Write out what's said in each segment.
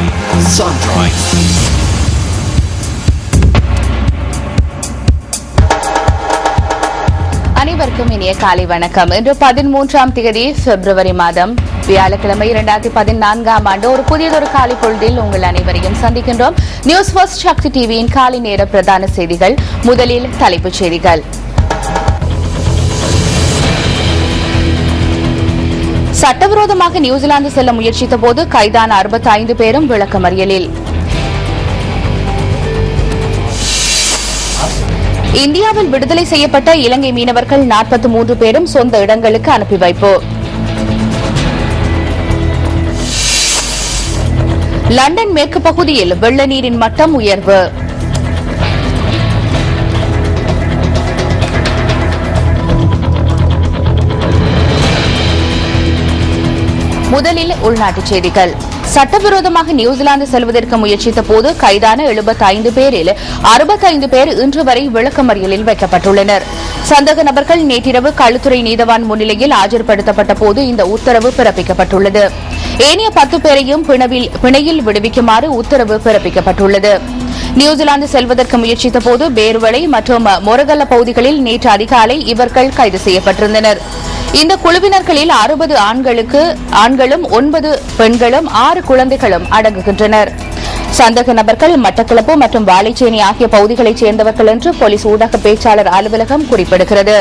Sunrise. அனைவருக்கும் இனிய காலை வணக்கம். இன்று 13ஆம் தேதி பிப்ரவரி மாதம் வியாழக்கிழமை 2014ஆம் ஆண்டு ஒரு புதியதொரு காலை பொழுதில் உங்கள் அனைவரையும் சந்திக்கின்றோம். நியூஸ் ஃபர்ஸ்ட் சக்தி டிவியின் காலை நேர பிரதான செய்திகள். முதலில் தலைப்புச் செய்திகள். சட்டவிரோதமாக நியூசிலாந்து செல்ல முயற்சித்த போது கைதான 65 பேரும் விளக்கமறியலில். இந்தியாவில் விடுதலை செய்யப்பட்ட இலங்கை மீனவர்கள் 43 பேரும் சொந்த இடங்களுக்கு அனுப்பி வைப்பு. லண்டன் மேற்கு பகுதியில் வெள்ள நீரின் மட்டம் உயர்வு. முதலில் உள்நாட்டுச் செய்திகள். சட்டவிரோதமாக நியூசிலாந்து செல்வதற்கு முயற்சித்த போது கைதான 75 பேரில் 65 பேர் இன்று வரை விளக்கமறியலில் வைக்கப்பட்டுள்ளனர். சந்தேக நபர்கள் நேற்றிரவு களுத்துறை நீதவான் முன்னிலையில் ஆஜர்படுத்தப்பட்ட போது இந்த உத்தரவு பிறப்பிக்கப்பட்டுள்ளது. ஏனைய 10 பேரையும் பிணையில் விடுவிக்குமாறு உத்தரவு பிறப்பிக்கப்பட்டுள்ளது. நியூசிலாந்து செல்வதற்கு முயற்சித்த போது பேர்வளை மற்றும் மொரகல்ல பகுதிகளில் நேற்று அதிகாலை இவர்கள் கைது செய்யப்பட்டிருந்தனர். இந்த குழுவினர்களில் 60 ஆண்களும் 9 பெண்களும் 6 குழந்தைகளும் அடங்குகின்றனர். சந்தேக நபர்கள் மட்டக்களப்பு மற்றும் வாழைச்சேனை ஆகிய பகுதிகளைச் சேர்ந்தவர்கள் என்று போலீஸ் ஊடக பேச்சாளர் அலுவலகம் குறிப்பிடுகிறது.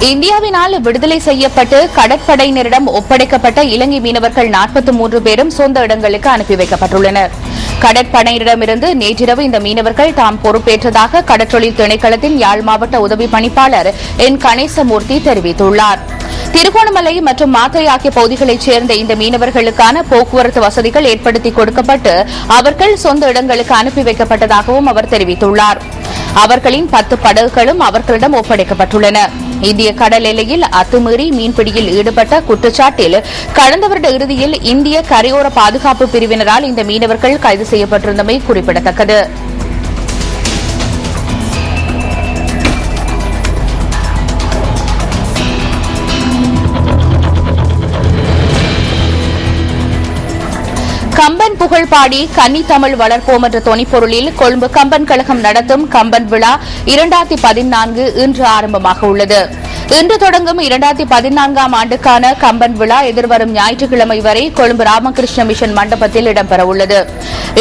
இந்தியாவினால் விடுதலை செய்யப்பட்டு கடற்படையினரிடம் ஒப்படைக்கப்பட்ட இலங்கை மீனவர்கள் 43 பேரும் சொந்த இடங்களுக்கு அனுப்பி வைக்கப்பட்டுள்ளனர். கடற்படையினரிடமிருந்து நேற்றிரவு இந்த மீனவர்கள் தாம் பொறுப்பேற்றதாக கடற்றொழில் திணைக்களத்தின் யாழ் மாவட்ட உதவி பணிப்பாளர் என் கணேசமூர்த்தி தெரிவித்துள்ளார். திருகோணமலை மற்றும் மாத்தறை ஆகிய பகுதிகளைச் சேர்ந்த இந்த மீனவர்களுக்கான போக்குவரத்து வசதிகள் ஏற்படுத்தி கொடுக்கப்பட்டு அவர்கள் சொந்த இடங்களுக்கு அனுப்பி வைக்கப்பட்டதாகவும் அவர் தெரிவித்துள்ளார். அவர்களின் 10 படகுகளும் அவர்களிடம் ஒப்படைக்கப்பட்டுள்ளன. இந்திய கடல் எல்லையில் அத்துமீறி மீன்பிடியில் ஈடுபட்ட குற்றச்சாட்டில் கடந்த வருட இறுதியில் இந்திய கரையோர பாதுகாப்பு பிரிவினரால் இந்த மீனவர்கள் கைது செய்யப்பட்டிருந்தமை குறிப்பிடத்தக்கது. கம்பன் புகழ் பாடி கன்னி தமிழ் வளர்ப்போம் என்ற தொனிப்பொருளில் கொழும்பு கம்பன் கழகம் நடத்தும் கம்பன் விழா 2014 இன்று ஆரம்பமாக உள்ளது. இன்று தொடங்கும் 2014ஆம் ஆண்டுக்கான கம்பன் விழா எதிர்வரும் ஞாயிற்றுக்கிழமை வரை கொழும்பு ராமகிருஷ்ண மிஷன் மண்டபத்தில் இடம்பெறவுள்ளது.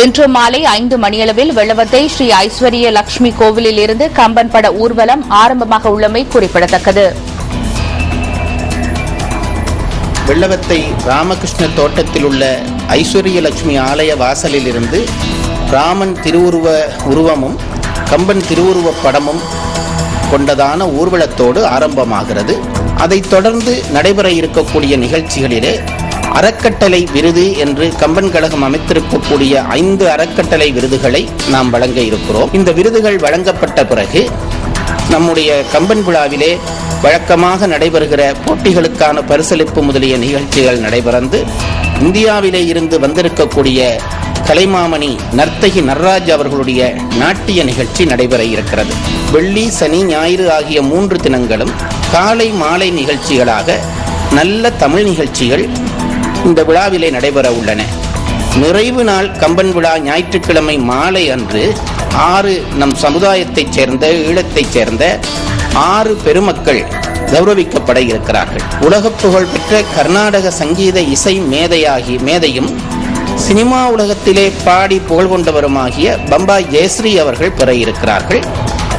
இன்று மாலை 5 மணியளவில் வெள்ளவத்தை ஸ்ரீ ஐஸ்வர்ய லட்சுமி கோவிலில் இருந்து கம்பன் பட ஊர்வலம் ஆரம்பமாக உள்ளமை குறிப்பிடத்தக்கது. வெள்ளவத்தை ராமகிருஷ்ண தோட்டத்தில் உள்ள ஐஸ்வர்ய லட்சுமி ஆலய வாசலில் இருந்து ராமன் திருவுருவ உருவமும் கம்பன் திருவுருவப் படமும் கொண்டதான ஊர்வலத்தோடு ஆரம்பமாகிறது. அதைத் தொடர்ந்து நடைபெற இருக்கக்கூடிய நிகழ்ச்சிகளிலே அறக்கட்டளை விருது என்று கம்பன் கழகம் அமைத்திருக்கக்கூடிய 5 அறக்கட்டளை விருதுகளை நாம் வழங்க இருக்கிறோம். இந்த விருதுகள் வழங்கப்பட்ட பிறகு நம்முடைய கம்பன் விழாவிலே வழக்கமாக நடைபெறுகிற போட்டிகளுக்கான பரிசளிப்பு முதலிய நிகழ்ச்சிகள் நடைபெறந்து இந்தியாவிலே இருந்து வந்திருக்கக்கூடிய கலைமாமணி நர்த்தகி நர்ராஜ் அவர்களுடைய நாட்டிய நிகழ்ச்சி நடைபெற இருக்கிறது. வெள்ளி, சனி, ஞாயிறு ஆகிய 3 தினங்களும் காலை மாலை நிகழ்ச்சிகளாக நல்ல தமிழ் நிகழ்ச்சிகள் இந்த விழாவிலே நடைபெற உள்ளன. நிறைவு நாள் கம்பன் விழா ஞாயிற்றுக்கிழமை மாலை அன்று 6 நம் சமுதாயத்தைச் சேர்ந்த ஈழத்தைச் சேர்ந்த 6 பெருமக்கள் கௌரவிக்கப்பட இருக்கிறார்கள். உலக புகழ் பெற்ற கர்நாடக சங்கீத இசை மேதையும் சினிமா உலகத்திலே பாடி புகழ் கொண்டவருமாகிய பம்பாய் ஜெயஸ்ரீ அவர்கள் பெற இருக்கிறார்கள்.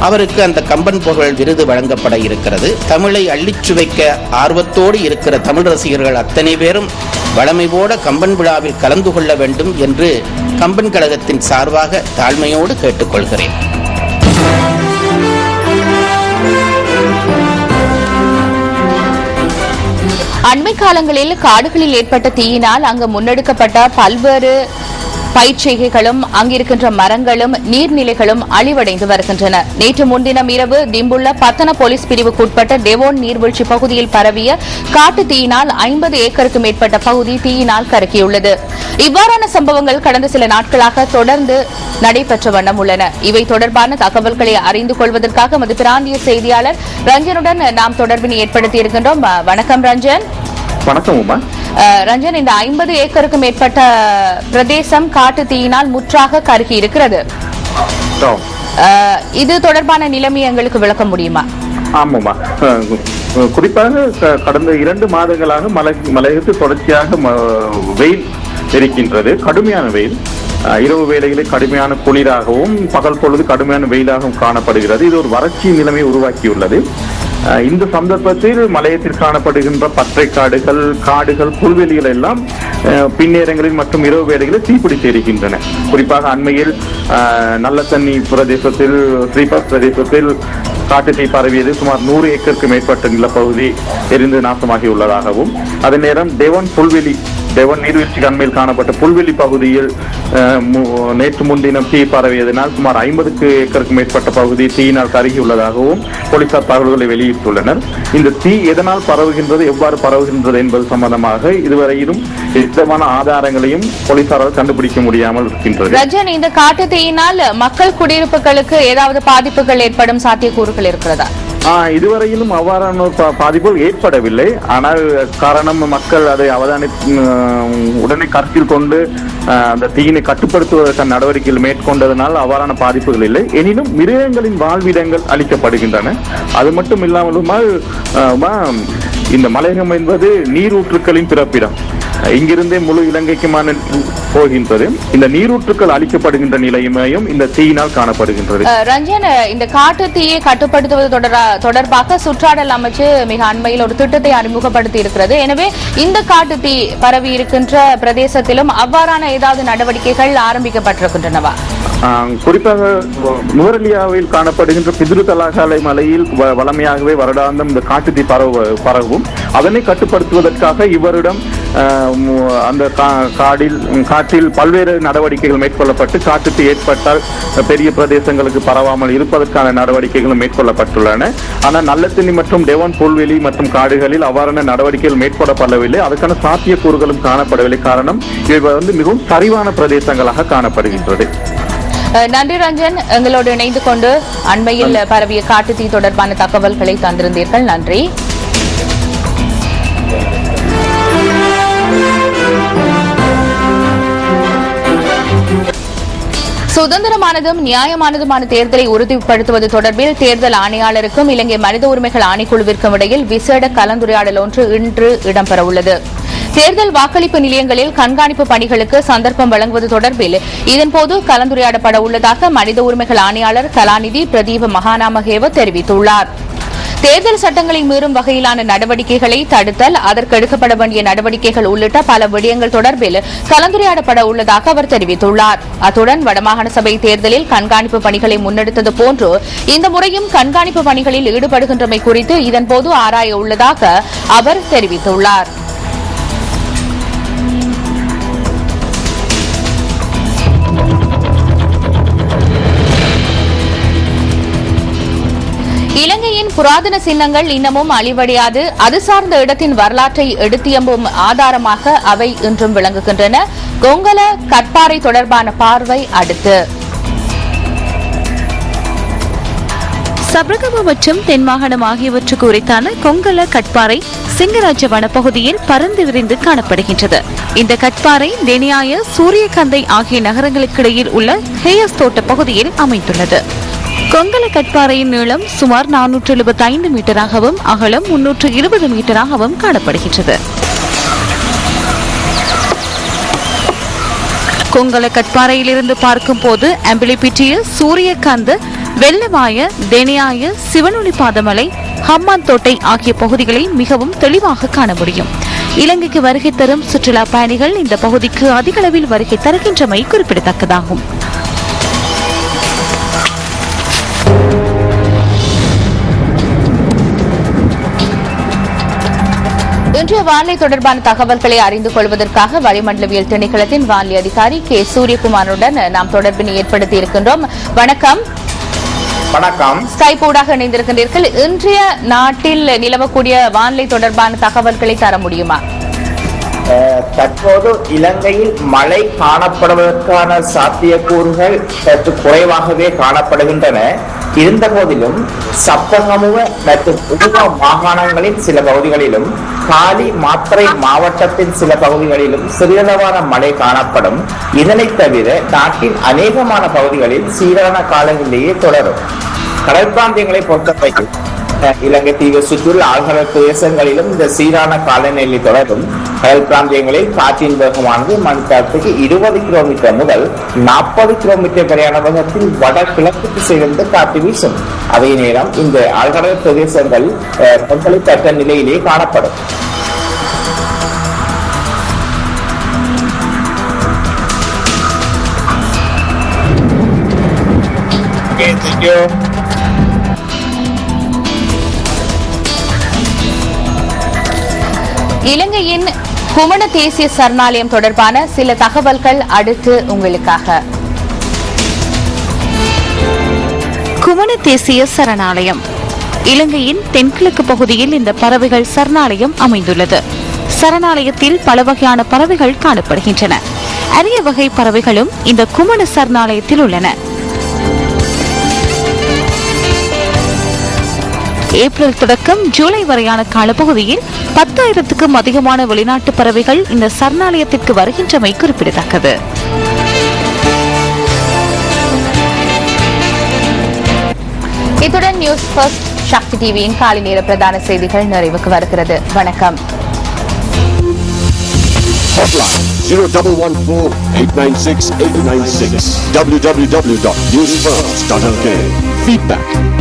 அவருக்கு அந்த கம்பன் புகழ் விருது வழங்கப்பட இருக்கிறது. தமிழை அள்ளிச் சுவைக்க ஆர்வத்தோடு இருக்கிற தமிழ் ரசிகர்கள் அத்தனை பேரும் வளமை போட கம்பன் விழாவில் கலந்து கொள்ள வேண்டும் என்று கம்பன் கழகத்தின் சார்பாக தாழ்மையோடு கேட்டுக்கொள்கிறேன். அண்மை காலங்களில் காடுகளில் ஏற்பட்ட தீயினால் அங்கு முன்னெடுக்கப்பட்ட பல்வேறு பயிற்சிகைகளும் அங்கிருக்கின்ற மரங்களும் நீர்நிலைகளும் அழிவடைந்து வருகின்றன. நேற்று முன்தினம் இரவு திம்புள்ள பத்தன போலீஸ் பிரிவுக்குட்பட்ட டெவோன் நீர்வீழ்ச்சி பகுதியில் பரவிய காட்டு தீயினால் 50 ஏக்கருக்கு மேற்பட்ட பகுதி தீயினால் கருக்கியுள்ளது. இவ்வாறான சம்பவங்கள் கடந்த சில நாட்களாக தொடர்ந்து நடைபெற்ற வண்ணம் உள்ளன. இவை தொடர்பான தகவல்களை அறிந்து கொள்வதற்காக நமது பிராந்திய செய்தியாளர் ரஞ்சனுடன் நாம் தொடர்பினை ஏற்படுத்தியிருக்கின்றோம். வணக்கம் ரஞ்சன். வணக்கம் உமா. ரஞ்சன், இந்த 50 ஏக்கருக்கு மேற்பட்ட பிரதேசம் காட்டு தீயினால் முற்றாக கருகி இருக்கிறது. இது தொடர்பான நிலைமை எங்களுக்கு விளக்க முடியுமா? ஆமாமா, குறிப்பாக கடந்த 2 மாதங்களாக மலையகத்தில் தொடர்ச்சியாக வெயில் இருக்கின்றது. கடுமையான வெயில், இரவு வேளைகளில் கடுமையான குளிராகவும் பகல் பொழுது கடுமையான வெயிலாகவும் காணப்படுகிறது. இது ஒரு வறட்சி நிலைமை உருவாக்கியுள்ளது. இந்த சந்தர்ப்பத்தில் மலையத்தில் காணப்படுகின்ற பற்றை காடுகள் புல்வெளிகள் எல்லாம் பின்னேரங்களில் மற்றும் இரவு வேளைகளில் தீப்பிடித்து இருக்கின்றன. குறிப்பாக அண்மையில் நல்ல தண்ணி பிரதேசத்தில் ஸ்ரீபாத் பிரதேசத்தில் காட்டு தீ பரவியது. சுமார் 100 ஏக்கருக்கு மேற்பட்ட நிலப்பகுதி எரிந்து நாசமாகியுள்ளதாகவும், அதே நேரம் டெவன் நீர்வீழ்ச்சிக்கு அண்மையில் காணப்பட்ட புல்வெளி பகுதியில் நேற்று முன்தினம் தீ பரவியதனால் சுமார் 50 ஏக்கருக்கு மேற்பட்ட பகுதி தீயினால் கருகியுள்ளதாகவும் போலீசார் தகவல்களை வெளியிட்டுள்ளனர். இந்த தீ எதனால் பரவுகின்றது, எவ்வாறு பரவுகின்றது என்பது சம்பந்தமாக இதுவரையிலும் எந்தமான ஆதாரங்களையும் போலீசாரால் கண்டுபிடிக்க முடியாமல் இருக்கின்றது. ரஜன், இந்த காட்டு தீயினால் மக்கள் குடியிருப்புகளுக்கு ஏதாவது பாதிப்புகள் ஏற்படும் சாத்தியக்கூறுகள் இருக்கிறதா? இதுவரையிலும் அவ்வாறான பாதிப்புகள் ஏற்படவில்லை. ஆனால் காரணம் மக்கள் அதை உடனே கருத்தில் கொண்டு அந்த தீயினை கட்டுப்படுத்துவதற்கான நடவடிக்கைகள் மேற்கொண்டதனால் அவ்வாறான பாதிப்புகள் இல்லை. எனினும் மிருகங்களின் வாழ்விடங்கள் அளிக்கப்படுகின்றன. அது மட்டும் இல்லாமலுமா இந்த மலையகம் என்பது நீரூற்றுக்களின் பிறப்பிடம். இங்கிருந்தே முழு இலங்கைக்குமான போகின்றது. இந்த நீரூற்றுக்கள் அளிக்கப்படுகின்ற நிலைமையும் இந்த தீயினால் காணப்படுகின்றது. ரஞ்சன், இந்த காட்டு தீயை கட்டுப்படுத்துவது தொடர்பாக சுற்றாடல் அமைச்சு மிக அண்மையில் ஒரு திட்டத்தை அறிமுகப்படுத்தி இருக்கிறது. எனவே இந்த காட்டு தீ பரவி இருக்கின்ற பிரதேசத்திலும் அவ்வாறான ஏதாவது நடவடிக்கைகள் ஆரம்பிக்கப்பட்டிருக்கின்றனவா? குறிப்பாக நுவரெலியாவில் காணப்படுகின்ற பிதுரு தலாகாலை மலையில் வளமையாகவே வருடாந்தம் இந்த காட்டு தீ பரவும். அதனை கட்டுப்படுத்துவதற்காக இவரிடம் அந்த காட்டில் பல்வேறு நடவடிக்கைகள் மேற்கொள்ளப்பட்டு காட்டு தீ ஏற்பட்டால் பெரிய பிரதேசங்களுக்கு பரவாமல் இருப்பதற்கான நடவடிக்கைகளும் மேற்கொள்ளப்பட்டுள்ளன. ஆனால் நல்லத்தண்ணி மற்றும் டெவான் புல்வெளி மற்றும் காடுகளில் அவ்வாறான நடவடிக்கைகள் மேற்கொள்ளப்படவில்லை. அதுக்கான சாத்தியக்கூறுகளும் காணப்படவில்லை. காரணம் இவை மிகவும் சரிவான பிரதேசங்களாக காணப்படுகின்றது. நன்றி ரஞ்சன், எங்களோடு இணைந்து கொண்டு அண்மையில் பரவிய காட்டு தீ தொடர்பான தகவல்களை தந்திருந்தீர்கள். நன்றி. சுதந்திரமானதும் நியாயமானதுமான தேர்தலை உறுதிப்படுத்துவது தொடர்பில் தேர்தல் ஆணையாளருக்கும் இலங்கை மனித உரிமைகள் ஆணைக்குழுவிற்கும் இடையில் விசேட கலந்துரையாடல் ஒன்று இன்று இடம்பெறவுள்ளது. தேர்தல் வாக்களிப்பு நிலையங்களில் கண்காணிப்பு பணிகளுக்கு சந்தர்ப்பம் வழங்குவது தொடர்பில் இதன்போது கலந்துரையாடப்பட உள்ளதாக மனித உரிமைகள் ஆணையாளர் கலாநிதி பிரதீப மகாநாமகேவ தெரிவித்துள்ளார். தேர்தல் சட்டங்களை மீறும் வகையிலான நடவடிக்கைகளை தடுத்தல், அதற்கு எடுக்கப்பட வேண்டிய நடவடிக்கைகள் உள்ளிட்ட பல விடயங்கள் தொடர்பில் கலந்துரையாடப்பட உள்ளதாக அவர் தெரிவித்துள்ளார். அத்துடன் வடமாகாண சபை தேர்தலில் கண்காணிப்பு பணிகளை முன்னெடுத்தது போன்று இந்த முறையும் கண்காணிப்பு பணிகளில் ஈடுபடுகின்றமை குறித்து இதன்போது ஆராய உள்ளதாக அவர் தெரிவித்துள்ளார். இலங்கையின் புராதன சின்னங்கள் இன்னமும் அழிவடையாது, அது சார்ந்த இடத்தின் வரலாற்றை எடுத்தியம்பும் ஆதாரமாக அவை இன்றும் விளங்குகின்றன. கொங்கல கட்பாறை தொடர்பான பார்வை அடுத்து. சபரகம மற்றும் தென்மாகாணம் ஆகியவற்றுக்கு உரித்தான கொங்கல கட்பாறை சிங்கராஜ வனப்பகுதியில் பறந்து விரிந்து காணப்படுகின்றது. இந்த கட்பாறை தெனியாய, சூரியகந்தை ஆகிய நகரங்களுக்கிடையில் உள்ள ஹேயஸ் தோட்ட பகுதியில் அமைந்துள்ளது. கொங்கல கட்பாறையின் நீளம் சுமார் 475 மீட்டராகவும் அகலம் 320 மீட்டராகவும் காணப்படுகின்றது. கொங்கல கட்பாறையிலிருந்து பார்க்கும் போது அம்பிலிப்பிட்டிய, சூரியகாந்த, வெள்ளவாய, தெனியாய, சிவனொளி பாதமலை, ஹம்மான் தோட்டை ஆகிய பகுதிகளை மிகவும் தெளிவாக காண முடியும். இலங்கைக்கு வருகை தரும் சுற்றுலா பயணிகள் இந்த பகுதிக்கு அதிக அளவில் வருகை தருகின்றமை குறிப்பிடத்தக்கதாகும். இன்றைய வானிலை தொடர்பான தகவல்களை அறிந்து கொள்வதற்காக வளிமண்டலவியல் திணைக்களத்தின் வானிலை அதிகாரி கே சூரியகுமாருடன் நாம் தொடர்பினை ஏற்படுத்தி இருக்கின்றோம். வணக்கம். வணக்கம். ஸ்கைப் ஊடாக இணைந்திருக்கின்றீர்கள். இன்றைய நாட்டில் நிலவக்கூடிய வானிலை தொடர்பான தகவல்களை தர முடியுமா? தற்போது இலங்கையில் மழை காணப்படுவதற்கான சாத்தியக்கூறுகள் சற்று குறைவாகவே காணப்படுகின்றன. இருந்த போதிலும் சப்தகமுவ மற்றும் உப மாகாணங்களின் சில பகுதிகளிலும் காலி மாத்தறை மாவட்டத்தின் சில பகுதிகளிலும் சிறிதளவான மழை காணப்படும். இதனைத் தவிர நாட்டின் அநேகமான பகுதிகளில் சீரான காலநிலையே தொடரும். கடல் பிராந்தியங்களை பொறுத்தவரையில் இலங்கை தீவு சுற்றியுள்ள ஆழ்கடல் பிரதேசங்களிலும் இந்த சீரான காலநிலை தொடரும். கடல் பிராந்தியங்களில் காற்றின் வேகமானது மணிக்காலத்துக்கு 20 கிலோமீட்டர் முதல் 40 கிலோமீட்டர் வரையான வேகத்தில் வடகிழக்கு திசையிலிருந்து காற்று வீசும். அதே நேரம் இந்த ஆழ்கடல் பிரதேசங்கள் கொந்தளிப்பற்ற நிலையிலே காணப்படும். இலங்கையின் குமண தேசிய சரணாலயம் தொடர்பான சில தகவல்கள் அடுத்து உங்களுக்காக. குமண தேசிய சரணாலயம் இலங்கையின் தென்கிழக்கு பகுதியில் இந்த பறவைகள் சரணாலயம் அமைந்துள்ளது. சரணாலயத்தில் பல வகையான பறவைகள் காணப்படுகின்றன. அரிய வகை பறவைகளும் இந்த குமண சரணாலயத்தில் உள்ளன. ஏப்ரல் தொடக்கம் ஜூலை வரையான காலப்பகுதியில் 10,000க்கும் அதிகமான வெளிநாட்டு பறவைகள் இந்த சரணாலயத்திற்கு வருகின்றமை குறிப்பிடத்தக்கது. இத்துடன் நியூஸ் ஃபர்ஸ்ட் சக்தி டிவியின் காலை நேர பிரதான செய்திகள் நிறைவுக்கு வருகிறது. வணக்கம். Hotline 0114-896-896 www.newsfirst.lk. Feedback